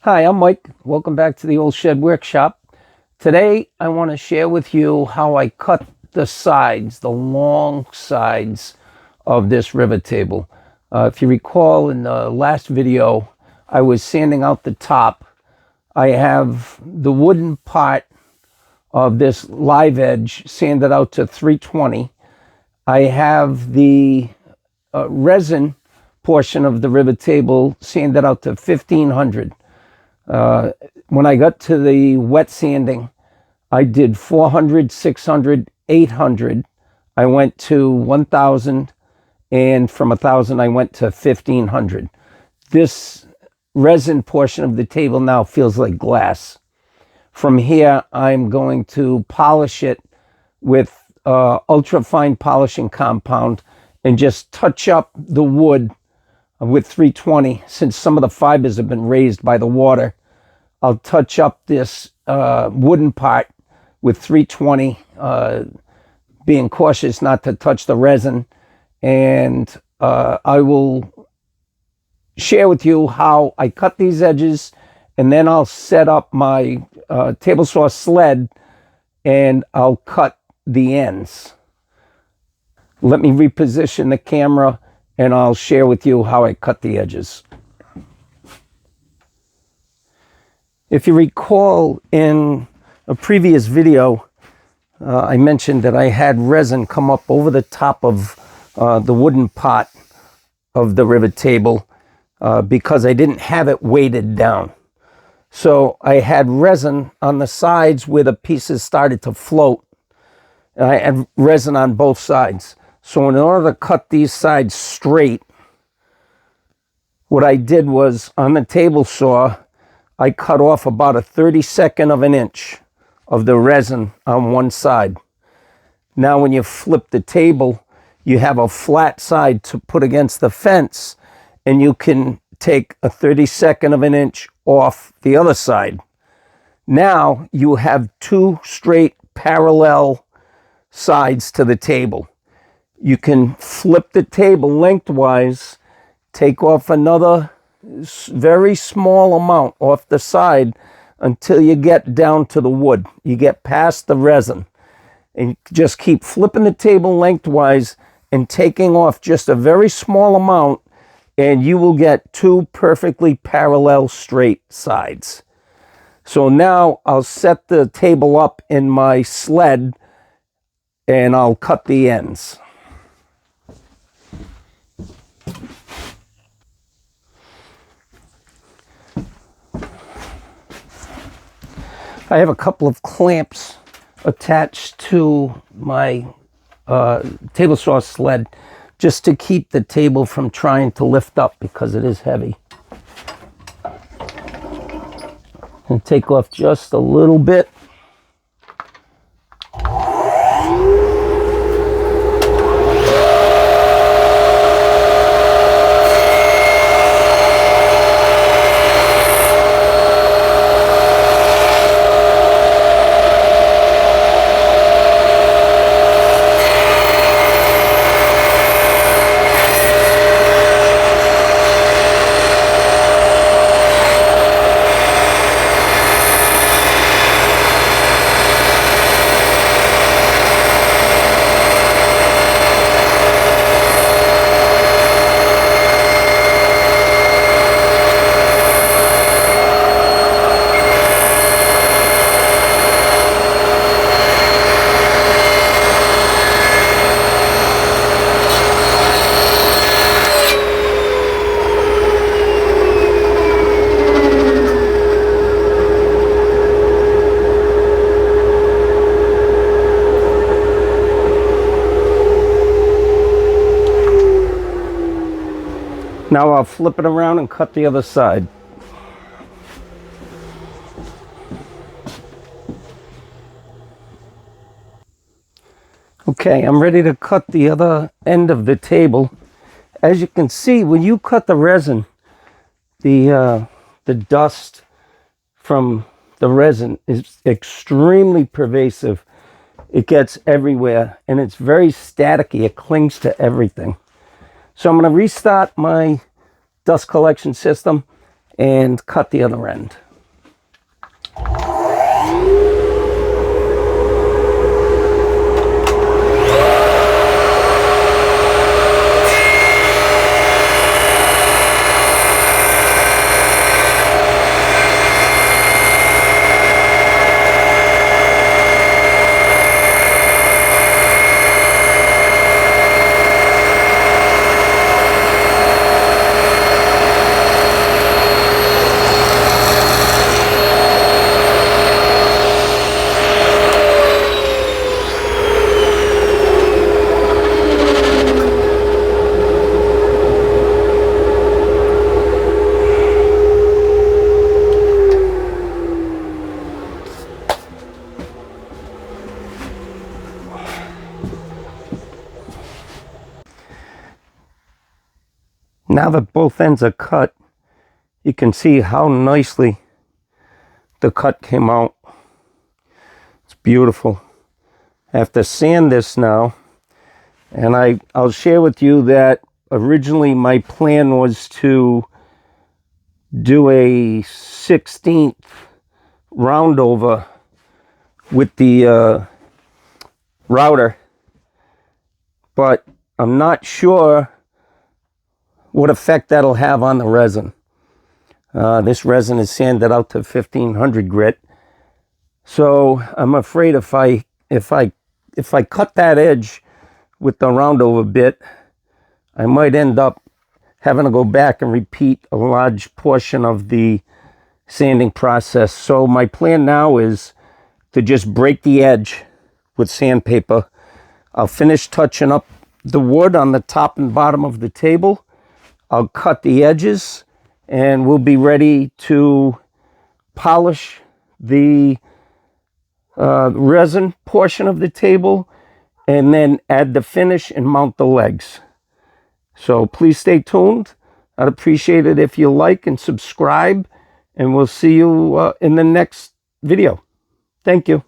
Hi, I'm Mike. Welcome back to the Old Shed Workshop. Today, I want to share with you how I cut the sides, the long sides of this rivet table. If you recall in the last video, I was sanding out the top. I have the wooden part of this live edge sanded out to 320. I have the resin portion of the rivet table sanded out to 1500. When I got to the wet sanding, I did 400, 600, 800. I went to 1,000, and from 1,000 I went to 1,500. This resin portion of the table now feels like glass. From here, I'm going to polish it with ultra fine polishing compound and just touch up the wood with 320. Since some of the fibers have been raised by the water, I'll touch up this wooden part with 320, being cautious not to touch the resin. And I will share with you how I cut these edges, and then I'll set up my table saw sled and I'll cut the ends. Let me reposition the camera and I'll share with you how I cut the edges. If you recall in a previous video, I mentioned that I had resin come up over the top of the wooden pot of the rivet table because I didn't have it weighted down. So I had resin on the sides where the pieces started to float. And I had resin on both sides. So in order to cut these sides straight, what I did was on the table saw, I cut off about a 32nd of an inch of the resin on one side. Now when you flip the table, you have a flat side to put against the fence, and you can take a 32nd of an inch off the other side. Now you have two straight parallel sides to the table. You can flip the table lengthwise, take off another very small amount off the side until you get down to the wood. You get past the resin. And you just keep flipping the table lengthwise and taking off just a very small amount, and you will get two perfectly parallel straight sides. So now I'll set the table up in my sled and I'll cut the ends. I have a couple of clamps attached to my table saw sled just to keep the table from trying to lift up because it is heavy. And take off just a little bit. Now I'll flip it around and cut the other side. Okay, I'm ready to cut the other end of the table. As you can see, when you cut the resin, the dust from the resin is extremely pervasive. It gets everywhere and it's very staticky. It clings to everything. So I'm going to restart my dust collection system and cut the other end. Now that both ends are cut, you can see how nicely the cut came out. It's beautiful. I have to sand this now, and I'll share with you that originally my plan was to do a 16th round over with the router, but I'm not sure what effect that'll have on the resin. This resin is sanded out to 1500 grit, so I'm afraid if I cut that edge with the round over bit, I might end up having to go back and repeat a large portion of the sanding process. So my plan now is to just break the edge with sandpaper. I'll finish touching up the wood on the top and bottom of the table. I'll cut the edges, and we'll be ready to polish the resin portion of the table, and then add the finish and mount the legs. So please stay tuned. I'd appreciate it if you like and subscribe, and we'll see you in the next video. Thank you.